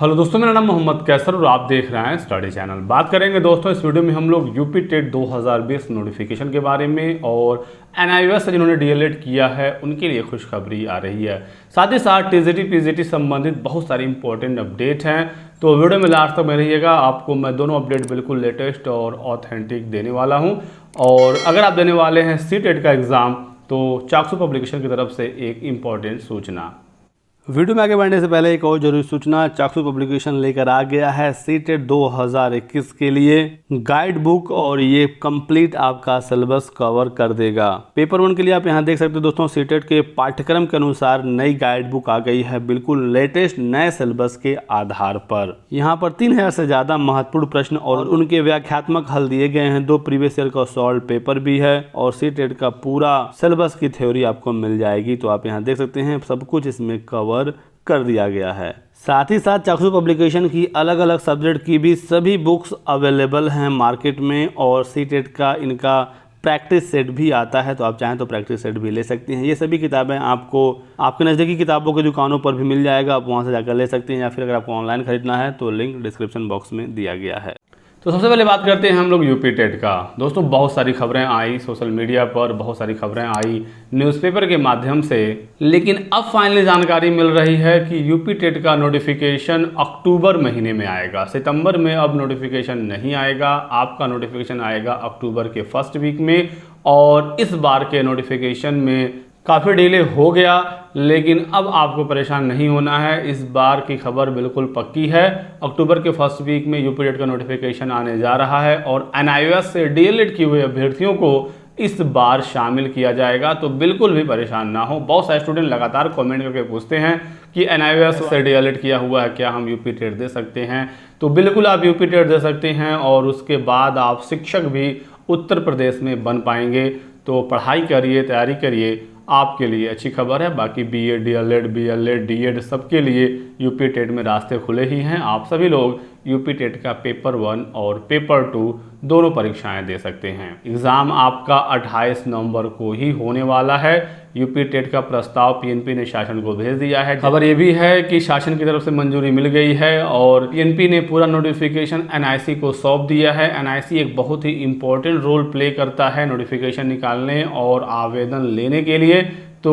Hello दोस्तों, मेरा नाम मोहम्मद कैसर और आप देख रहे हैं स्टडी चैनल। बात करेंगे दोस्तों इस वीडियो में हम लोग यूपी टेट 2020 नोटिफिकेशन के बारे में और एनआईओएस से जिन्होंने डीएलएड किया है उनके लिए खुशखबरी आ रही है। साथ ही साथ टीजीटी पीजीटी संबंधित बहुत सारी इंपॉर्टेंट अपडेट हैं, तो वीडियो में लास्ट तक में रहिएगा। आपको मैं दोनों अपडेट बिल्कुल लेटेस्ट और ऑथेंटिक देने वाला हूँ। और अगर आप देने वाले हैं सी टेट का एग्ज़ाम तो चाक्षु पब्लिकेशन की तरफ से एक इम्पॉर्टेंट सूचना। वीडियो में आगे बढ़ने से पहले एक और जरूरी सूचना, चाक्षु पब्लिकेशन लेकर आ गया है सी टेट 2021 के लिए गाइड बुक और ये कंप्लीट आपका सिलेबस कवर कर देगा। पेपर 1 के लिए आप यहां देख सकते हो दोस्तों, सी टेट के पाठ्यक्रम के अनुसार नई गाइड बुक आ गई है, बिल्कुल लेटेस्ट नए सिलेबस के आधार पर। यहाँ पर 3000 से ज़्यादा महत्वपूर्ण प्रश्न और उनके व्याख्यात्मक हल दिए गए हैं। 2 प्रीवियस ईयर का सॉल्व पेपर भी है और सी टेट का पूरा सिलेबस की थ्योरी आपको मिल जाएगी। तो आप यहाँ देख सकते हैं सब कुछ इसमें कवर कर दिया गया है। साथ ही साथ चाक्षु पब्लिकेशन की अलग अलग सब्जेक्ट की भी सभी बुक्स अवेलेबल हैं मार्केट में और सी टेट का इनका प्रैक्टिस सेट भी आता है, तो आप चाहें तो प्रैक्टिस सेट भी ले सकते हैं। ये सभी किताबें आपको आपके नज़दीकी किताबों की दुकानों पर भी मिल जाएगा, आप वहाँ से जाकर ले सकते हैं, या फिर अगर आपको ऑनलाइन खरीदना है तो लिंक डिस्क्रिप्शन बॉक्स में दिया गया है। तो सबसे पहले बात करते हैं हम लोग यूपी टेट का। दोस्तों बहुत सारी खबरें आई सोशल मीडिया पर, बहुत सारी खबरें आई न्यूज़पेपर के माध्यम से, लेकिन अब फाइनली जानकारी मिल रही है कि यूपी टेट का नोटिफिकेशन अक्टूबर महीने में आएगा। सितंबर में अब नोटिफिकेशन नहीं आएगा, आपका नोटिफिकेशन आएगा अक्टूबर के फर्स्ट वीक में। और इस बार के नोटिफिकेशन में काफ़ी डिले हो गया, लेकिन अब आपको परेशान नहीं होना है। इस बार की खबर बिल्कुल पक्की है, अक्टूबर के फर्स्ट वीक में यूपी टेट का नोटिफिकेशन आने जा रहा है और एनआईओएस से डीएलएड किए हुए अभ्यर्थियों को इस बार शामिल किया जाएगा। तो बिल्कुल भी परेशान ना हो। बहुत सारे स्टूडेंट लगातार कमेंट करके पूछते हैं कि एनआईओएस से डीएलएड किया हुआ है, क्या हम यूपी टेट दे सकते हैं? तो बिल्कुल आप यूपी टेट दे सकते हैं और उसके बाद आप शिक्षक भी उत्तर प्रदेश में बन पाएंगे। तो पढ़ाई करिए, तैयारी करिए, आपके लिए अच्छी खबर है। बाकी बीएड, डीएलएड, बीएलएड, डीएड सबके लिए यूपी टेट में रास्ते खुले ही हैं। आप सभी लोग यूपी टेट का पेपर 1 और पेपर 2 दोनों परीक्षाएं दे सकते हैं। एग्ज़ाम आपका 28 नवंबर को ही होने वाला है। यूपी टेट का प्रस्ताव पीएनपी ने शासन को भेज दिया है। खबर ये भी है कि शासन की तरफ से मंजूरी मिल गई है और पीएनपी ने पूरा नोटिफिकेशन एनआईसी को सौंप दिया है। एनआईसी एक बहुत ही इंपॉर्टेंट रोल प्ले करता है नोटिफिकेशन निकालने और आवेदन लेने के लिए। तो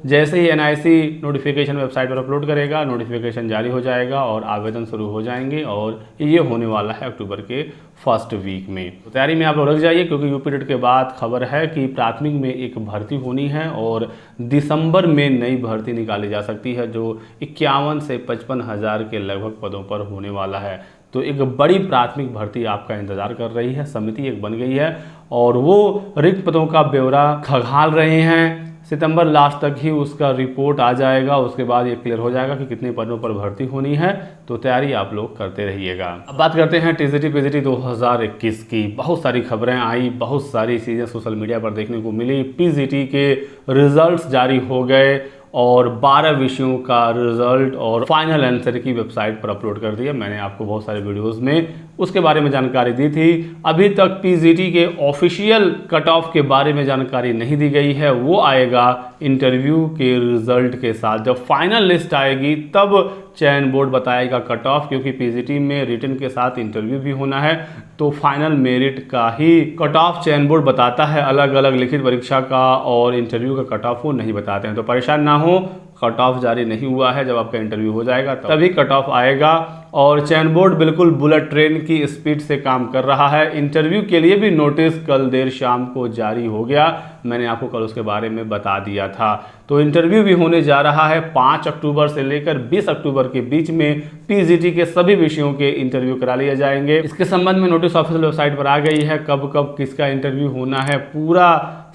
जैसे ही एनआईसी नोटिफिकेशन वेबसाइट पर अपलोड करेगा, नोटिफिकेशन जारी हो जाएगा और आवेदन शुरू हो जाएंगे और ये होने वाला है अक्टूबर के फर्स्ट वीक में। तो तैयारी में आप लोग लग जाइए, क्योंकि यूपी टेट के बाद खबर है कि प्राथमिक में एक भर्ती होनी है और दिसंबर में नई भर्ती निकाली जा सकती है, जो 51 से 55 हज़ार के लगभग पदों पर होने वाला है। तो एक बड़ी प्राथमिक भर्ती आपका इंतजार कर रही है। समिति एक बन गई है और वो रिक्त पदों का ब्यौरा खंगाल रहे हैं। सितंबर लास्ट तक ही उसका रिपोर्ट आ जाएगा, उसके बाद ये क्लियर हो जाएगा कि कितने पदों पर भर्ती होनी है। तो तैयारी आप लोग करते रहिएगा। अब बात करते हैं टीजीटी पीजीटी 2021 की। बहुत सारी खबरें आई, बहुत सारी चीज़ें सोशल मीडिया पर देखने को मिली। पीजीटी के रिजल्ट्स जारी हो गए और 12 विषयों का रिजल्ट और फाइनल आंसर की वेबसाइट पर अपलोड कर दिया। मैंने आपको बहुत सारे वीडियोस में उसके बारे में जानकारी दी थी। अभी तक पीजीटी के ऑफिशियल कट ऑफ के बारे में जानकारी नहीं दी गई है, वो आएगा इंटरव्यू के रिजल्ट के साथ। जब फाइनल लिस्ट आएगी तब चयन बोर्ड बताएगा कट ऑफ, क्योंकि पीजीटी में रिटन के साथ इंटरव्यू भी होना है। तो फाइनल मेरिट का ही कट ऑफ चयन बोर्ड बताता है, अलग अलग लिखित परीक्षा का और इंटरव्यू का कट ऑफ वो नहीं बताते हैं। तो परेशान ना हो, कट ऑफ जारी नहीं हुआ है। जब आपका इंटरव्यू हो जाएगा तभी कट ऑफ आएगा और चयन बोर्ड बिल्कुल बुलेट ट्रेन की स्पीड से काम कर रहा है। इंटरव्यू के लिए भी नोटिस कल देर शाम को जारी हो गया, मैंने आपको कल उसके बारे में बता दिया था। तो इंटरव्यू भी होने जा रहा है 5 अक्टूबर से लेकर 20 अक्टूबर के बीच में पीजीटी के सभी विषयों के इंटरव्यू करा लिए जाएंगे। इसके संबंध में नोटिस ऑफिशियल वेबसाइट पर आ गई है, कब कब किसका इंटरव्यू होना है, पूरा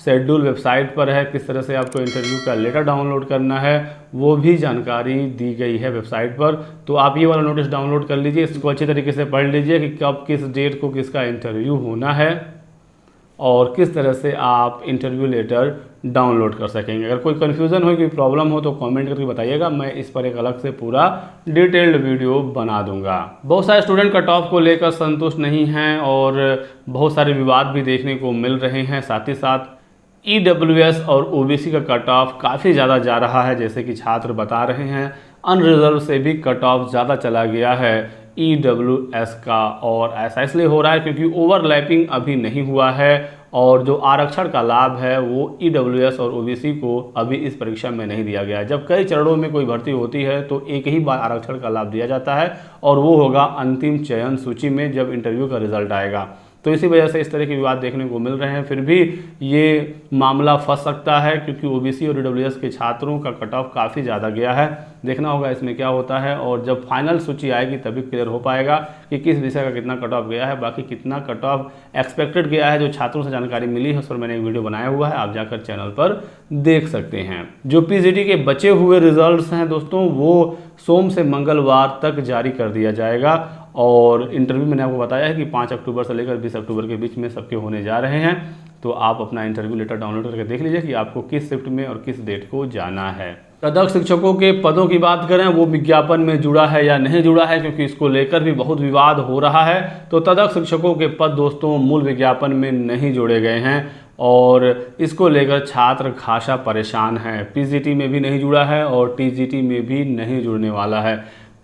शेड्यूल वेबसाइट पर है। किस तरह से आपको इंटरव्यू का लेटर डाउनलोड करना है वो भी जानकारी दी गई है वेबसाइट पर। तो आप ये वाला नोटिस डाउनलोड कर लीजिए, इसको अच्छी तरीके से पढ़ लीजिए कि कब किस डेट को किसका इंटरव्यू होना है और किस तरह से आप इंटरव्यू लेटर डाउनलोड कर सकेंगे। अगर कोई कन्फ्यूज़न हो, कोई प्रॉब्लम हो तो कमेंट करके बताइएगा, मैं इस पर एक अलग से पूरा डिटेल्ड वीडियो बना दूंगा। बहुत सारे स्टूडेंट कट ऑफ को लेकर संतुष्ट नहीं हैं और बहुत सारे विवाद भी देखने को मिल रहे हैं। साथ ही साथ ईडब्ल्यूएस और ओबीसी का कट ऑफ काफ़ी ज़्यादा जा रहा है, जैसे कि छात्र बता रहे हैं। अनरिजर्व से भी कट ऑफ ज़्यादा चला गया है EWS का। और ऐसा इसलिए हो रहा है क्योंकि ओवरलैपिंग अभी नहीं हुआ है और जो आरक्षण का लाभ है वो EWS और OBC को अभी इस परीक्षा में नहीं दिया गया है। जब कई चरणों में कोई भर्ती होती है तो एक ही बार आरक्षण का लाभ दिया जाता है और वो होगा अंतिम चयन सूची में जब इंटरव्यू का रिजल्ट आएगा। तो इसी वजह से इस तरह के विवाद देखने को मिल रहे हैं। फिर भी ये मामला फंस सकता है क्योंकि OBC और EWS के छात्रों का कट ऑफ काफ़ी ज़्यादा गया है। देखना होगा इसमें क्या होता है और जब फाइनल सूची आएगी तभी क्लियर हो पाएगा कि किस विषय का कितना कट ऑफ गया है। बाकी कितना कट ऑफ एक्सपेक्टेड गया है, जो छात्रों से जानकारी मिली है उस पर मैंने एक वीडियो बनाया हुआ है, आप जाकर चैनल पर देख सकते हैं। जो PGT के बचे हुए रिजल्ट्स हैं दोस्तों वो सोम से मंगलवार तक जारी कर दिया जाएगा और इंटरव्यू मैंने आपको बताया है कि 5 अक्टूबर से लेकर 20 अक्टूबर के बीच में सबके होने जा रहे हैं। तो आप अपना इंटरव्यू लेटर डाउनलोड करके देख लीजिए कि आपको किस शिफ्ट में और किस डेट को जाना है। तदर्थ शिक्षकों के पदों की बात करें, वो विज्ञापन में जुड़ा है या नहीं जुड़ा है, क्योंकि इसको लेकर भी बहुत विवाद हो रहा है। तो तदर्थ शिक्षकों के पद दोस्तों मूल विज्ञापन में नहीं जोड़े गए हैं और इसको लेकर छात्र खासा परेशान हैं। PGT में भी नहीं जुड़ा है और TGT में भी नहीं जुड़ने वाला है।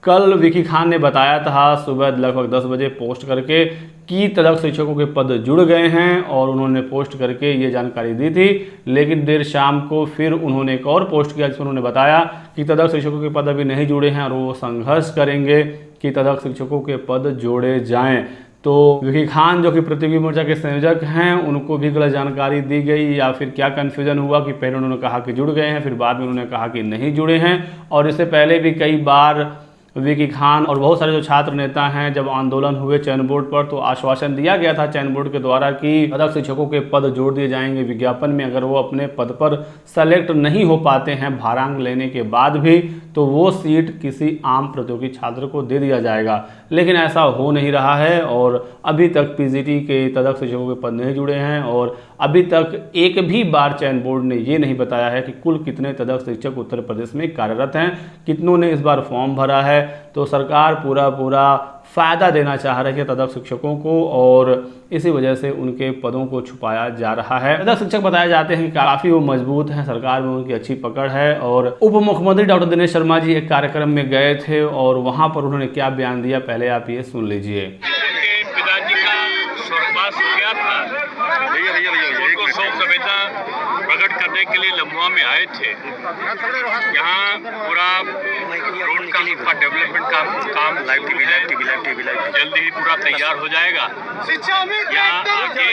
कल विकी खान ने बताया था सुबह लगभग 10 बजे पोस्ट करके कि तदर्थ शिक्षकों के पद जुड़ गए हैं और उन्होंने पोस्ट करके ये जानकारी दी थी। लेकिन देर शाम को फिर उन्होंने एक और पोस्ट किया जिसमें उन्होंने बताया कि तदर्थ शिक्षकों के पद अभी नहीं जुड़े हैं और वो संघर्ष करेंगे कि तदर्थ शिक्षकों के पद जोड़े जाएं। तो विकी खान जो कि प्रतियोगी मोर्चा के संयोजक हैं उनको भी गलत जानकारी दी गई या फिर क्या कन्फ्यूजन हुआ कि पहले उन्होंने कहा कि जुड़ गए हैं, फिर बाद में उन्होंने कहा कि नहीं जुड़े हैं। और इससे पहले भी कई बार विकी खान और बहुत सारे जो छात्र नेता हैं जब आंदोलन हुए चयन बोर्ड पर तो आश्वासन दिया गया था चयन बोर्ड के द्वारा कि तदर्थ शिक्षकों के पद जोड़ दिए जाएंगे विज्ञापन में। अगर वो अपने पद पर सेलेक्ट नहीं हो पाते हैं भारांक लेने के बाद भी तो वो सीट किसी आम प्रतियोगी छात्र को दे दिया जाएगा। लेकिन ऐसा हो नहीं रहा है और अभी तक PGT के तदर्थ शिक्षकों के पद नहीं जुड़े हैं और अभी तक एक भी बार चयन बोर्ड ने ये नहीं बताया है कि कुल कितने तदर्थ शिक्षक उत्तर प्रदेश में कार्यरत हैं, कितनों ने इस बार फॉर्म भरा है। तो सरकार पूरा फ़ायदा देना चाह रही है तदर्थ शिक्षकों को और इसी वजह से उनके पदों को छुपाया जा रहा है। तदर्थ शिक्षक बताए जाते हैं कि काफ़ी वो मजबूत हैं, सरकार में उनकी अच्छी पकड़ है। और उप मुख्यमंत्री डॉक्टर दिनेश शर्मा जी एक कार्यक्रम में गए थे और वहाँ पर उन्होंने क्या बयान दिया, पहले आप ये सुन लीजिए। पिताजी का स्वर्गवास हो गया था, उनको शोक संवेदना प्रकट करने के लिए लम्बुआ में आए थे। यहाँ पूरा रोड का डेवलपमेंट काम जल्दी ही पूरा तैयार हो जाएगा। यहाँ आके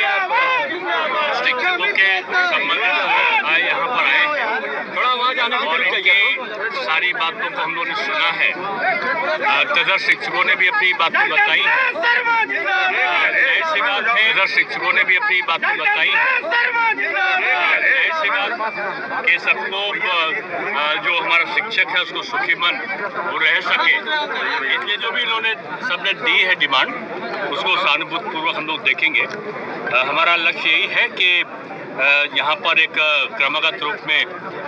शिक्षकों के संबंधित आए यहाँ पर आए थोड़ा आवाज आने की सारी बातों को हम लोगों ने सुना है। तदर्थ शिक्षकों ने भी अपनी बातें बताई हैं। ऐसी बात है तदर्थ शिक्षकों ने भी अपनी बातें बताई हैं। ऐसी बात कि सबको जो हमारा शिक्षक है उसको सुखी मन वो रह सके, इसलिए जो भी इन्होंने सबने दी है डिमांड उसको सहानुभूतिपूर्वक हम लोग देखेंगे। हमारा लक्ष्य यही है कि यहाँ पर एक क्रमागत रूप में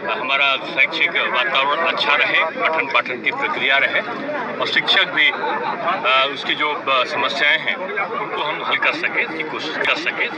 हमारा शैक्षिक वातावरण अच्छा रहे, पठन पाठन की प्रक्रिया रहे और शिक्षक भी उसकी जो समस्याएं हैं उनको हम हल कर सके की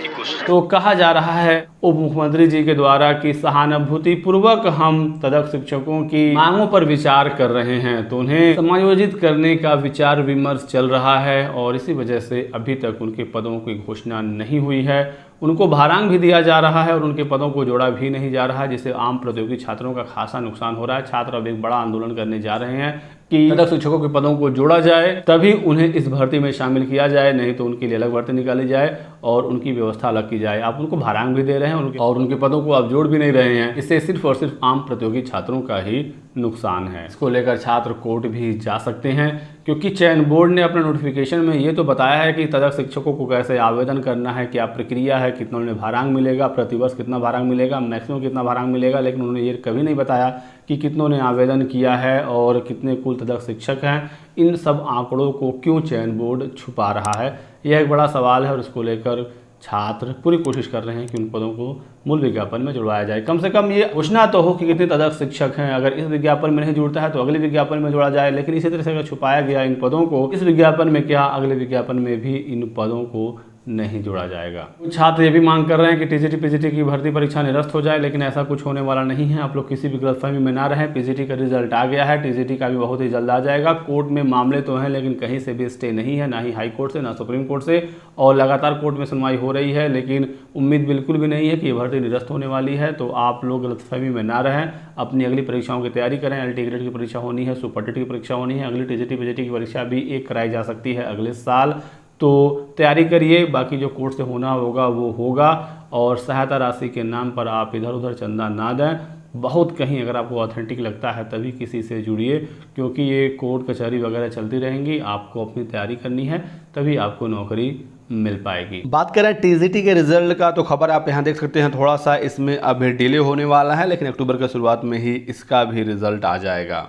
कोशिश। तो कहा जा रहा है उप मुख्यमंत्री जी के द्वारा कि सहानुभूति पूर्वक हम तदर्थ शिक्षकों की मांगों पर विचार कर रहे हैं, तो उन्हें समायोजित करने का विचार विमर्श चल रहा है और इसी वजह से अभी तक उनके पदों की घोषणा नहीं हुई है। उनको भारांक भी दिया जा रहा है और उनके पदों को जोड़ा भी नहीं जा रहा है, जिससे आम प्रतियोगी छात्रों का खासा नुकसान हो रहा है। छात्र अब एक बड़ा आंदोलन करने जा रहे हैं कि तदर्थ शिक्षकों के पदों को जोड़ा जाए तभी उन्हें इस भर्ती में शामिल किया जाए, नहीं तो उनके लिए अलग भर्ती निकाली जाए और उनकी व्यवस्था अलग की जाए। आप उनको भारांक भी दे रहे हैं और उनके पदों को आप जोड़ भी नहीं रहे हैं। इससे सिर्फ और सिर्फ आम प्रतियोगी छात्रों का ही नुकसान है। इसको लेकर छात्र कोर्ट भी जा सकते हैं क्योंकि चयन बोर्ड ने अपने नोटिफिकेशन में ये तो बताया है कि तदर्थ शिक्षकों को कैसे आवेदन करना है, क्या प्रक्रिया है, कितना उन्हें भारांक मिलेगा, प्रतिवर्ष कितना भारांक मिलेगा, मैक्सिमम कितना भारांक मिलेगा, लेकिन उन्होंने ये कभी नहीं बताया कि कितनों ने आवेदन किया है और कितने कुल तदर्थ शिक्षक हैं। इन सब आंकड़ों को क्यों चयन बोर्ड छुपा रहा है, यह एक बड़ा सवाल है और इसको लेकर छात्र पूरी कोशिश कर रहे हैं कि उन पदों को मूल विज्ञापन में जुड़वाया जाए। कम से कम ये घोषणा तो हो कि कितने तदर्थ शिक्षक हैं, अगर इस विज्ञापन में नहीं जुड़ता है तो अगले विज्ञापन में जोड़ा जाए। लेकिन इसी तरह से अगर छुपाया गया इन पदों को इस विज्ञापन में क्या अगले विज्ञापन में भी इन पदों को नहीं जोड़ा जाएगा। कुछ छात्र ये भी मांग कर रहे हैं कि टीजीटी पीजीटी की भर्ती परीक्षा निरस्त हो जाए, लेकिन ऐसा कुछ होने वाला नहीं है। आप लोग किसी भी गलतफहमी में ना रहें। पीजीटी का रिजल्ट आ गया है, टीजीटी का भी बहुत ही जल्द आ जाएगा। कोर्ट में मामले तो हैं, लेकिन कहीं से भी स्टे नहीं है, ना ही हाई कोर्ट से, ना सुप्रीम कोर्ट से, और लगातार कोर्ट में सुनवाई हो रही है। लेकिन उम्मीद बिल्कुल भी नहीं है कि ये भर्ती निरस्त होने वाली है। तो आप लोग गलतफहमी में ना रहें, अपनी अगली परीक्षाओं की तैयारी करें। एलटी ग्रेड की परीक्षा होनी है, सुपर टेट की परीक्षा होनी है, अगली टीजीटी पीजीटी की परीक्षा भी एक कराई जा सकती है अगले साल। तो तैयारी करिए, बाकी जो कोर्ट से होना होगा वो होगा। और सहायता राशि के नाम पर आप इधर उधर चंदा ना दें। बहुत कहीं अगर आपको ऑथेंटिक लगता है तभी किसी से जुड़िए, क्योंकि ये कोर्ट कचहरी वगैरह चलती रहेंगी। आपको अपनी तैयारी करनी है, तभी आपको नौकरी मिल पाएगी। बात करें टीजीटी के रिजल्ट का, तो खबर आप यहाँ देख सकते हैं, थोड़ा सा इसमें अभी डिले होने वाला है, लेकिन अक्टूबर के शुरुआत में ही इसका भी रिजल्ट आ जाएगा।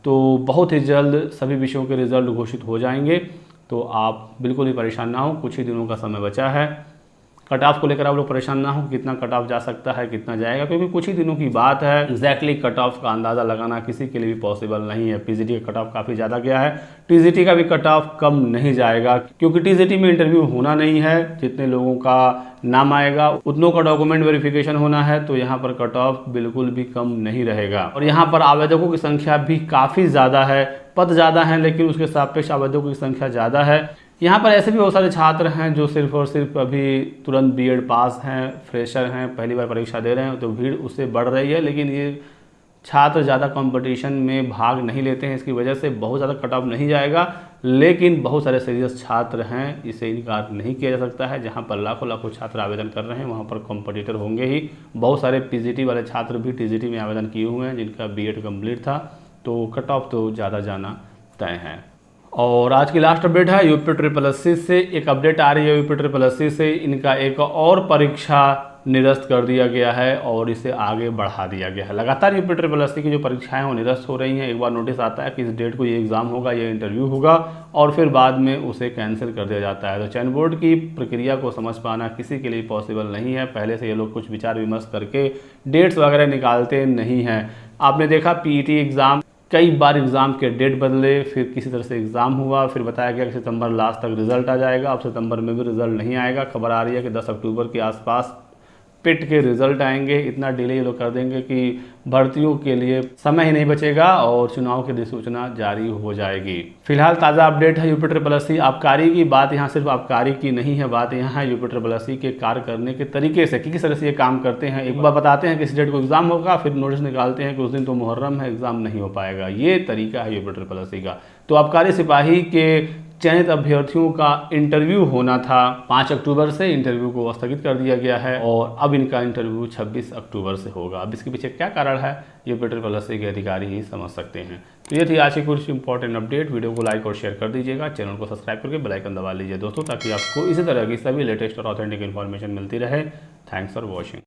तो बहुत ही जल्द सभी विषयों के रिजल्ट घोषित हो जाएंगे। तो आप बिल्कुल भी परेशान ना हो, कुछ ही दिनों का समय बचा है। कट ऑफ को लेकर आप लोग परेशान ना हो, कितना कट ऑफ जा सकता है, कितना जाएगा, क्योंकि कुछ ही दिनों की बात है। एग्जैक्टली कट ऑफ का अंदाज़ा लगाना किसी के लिए भी पॉसिबल नहीं है। पीजीटी का कट ऑफ काफ़ी ज़्यादा गया है, टीजीटी का भी कट ऑफ कम नहीं जाएगा, क्योंकि टीजीटी में इंटरव्यू होना नहीं है। जितने लोगों का नाम आएगा उतनों का डॉक्यूमेंट वेरिफिकेशन होना है, तो यहाँ पर कट ऑफ बिल्कुल भी कम नहीं रहेगा। और यहाँ पर आवेदकों की संख्या भी काफ़ी ज़्यादा है, पद ज़्यादा हैं, लेकिन उसके सापेक्ष आवेदकों की संख्या ज़्यादा है। यहाँ पर ऐसे भी बहुत सारे छात्र हैं जो सिर्फ और सिर्फ अभी तुरंत बीएड पास हैं, फ्रेशर हैं, पहली बार परीक्षा दे रहे हैं, तो भीड़ उससे बढ़ रही है। लेकिन ये छात्र ज़्यादा कंपटीशन में भाग नहीं लेते हैं, इसकी वजह से बहुत ज़्यादा कट ऑफ नहीं जाएगा। लेकिन बहुत सारे सीरियस छात्र हैं, इसे इनकार नहीं किया जा सकता है। जहाँ पर लाखों लाखों छात्र आवेदन कर रहे हैं, वहाँ पर कॉम्पिटिटर होंगे ही। बहुत सारे पीजीटी वाले छात्र भी टीजीटी में आवेदन किए हुए हैं, जिनका बीएड कंप्लीट था, तो कट ऑफ तो ज़्यादा जाना तय है। और आज की लास्ट अपडेट है यूपी ट्रिपल एससी से एक अपडेट आ रही है। यूपी ट्रिपल एससी से इनका एक और परीक्षा निरस्त कर दिया गया है और इसे आगे बढ़ा दिया गया है। लगातार यूपी ट्रिपल एससी की जो परीक्षाएं वो निरस्त हो रही हैं। एक बार नोटिस आता है कि इस डेट को ये एग्ज़ाम होगा, ये इंटरव्यू होगा, और फिर बाद में उसे कैंसिल कर दिया जाता है। तो चयन बोर्ड की प्रक्रिया को समझ पाना किसी के लिए पॉसिबल नहीं है। पहले से ये लोग कुछ विचार विमर्श करके डेट्स वगैरह निकालते नहीं हैं। आपने देखा पीईटी एग्ज़ाम, कई बार एग्ज़ाम के डेट बदले, फिर किसी तरह से एग्ज़ाम हुआ, फिर बताया गया कि सितंबर लास्ट तक रिजल्ट आ जाएगा। अब सितंबर में भी रिजल्ट नहीं आएगा। खबर आ रही है कि 10 अक्टूबर के आसपास पिट के रिजल्ट आएंगे। इतना डिले ये लोग कर देंगे कि भर्तियों के लिए समय ही नहीं बचेगा और चुनाव की अधिसूचना जारी हो जाएगी। फिलहाल ताज़ा अपडेट है यूपी ट्रिपल एससी आबकारी की। बात यहाँ सिर्फ आबकारी की नहीं है, बात यहाँ है यूपी ट्रिपल एससी के कार्य करने के तरीके से, किस तरह से ये काम करते हैं। एक बार बताते हैं कि इस डेट को एग्ज़ाम होगा, फिर नोटिस निकालते हैं कि उस दिन तो मुहर्रम है, एग्ज़ाम नहीं हो पाएगा। ये तरीका है यूपी ट्रिपल एससी का। तो आबकारी सिपाही के चयनित अभ्यर्थियों का इंटरव्यू होना था 5 अक्टूबर से, इंटरव्यू को स्थगित कर दिया गया है और अब इनका इंटरव्यू 26 अक्टूबर से होगा। अब इसके पीछे क्या कारण है यूपी ट्रिपल एससी के अधिकारी ही समझ सकते हैं। तो ये थी आज की कुछ इंपॉर्टेंट अपडेट। वीडियो को लाइक और शेयर कर दीजिएगा, चैनल को सब्सक्राइब करके बेल आइकन दबा लीजिए दोस्तों, ताकि आपको इसी तरह की सभी लेटेस्ट और ऑथेंटिक इन्फॉर्मेशन मिलती रहे। Thanks for watching.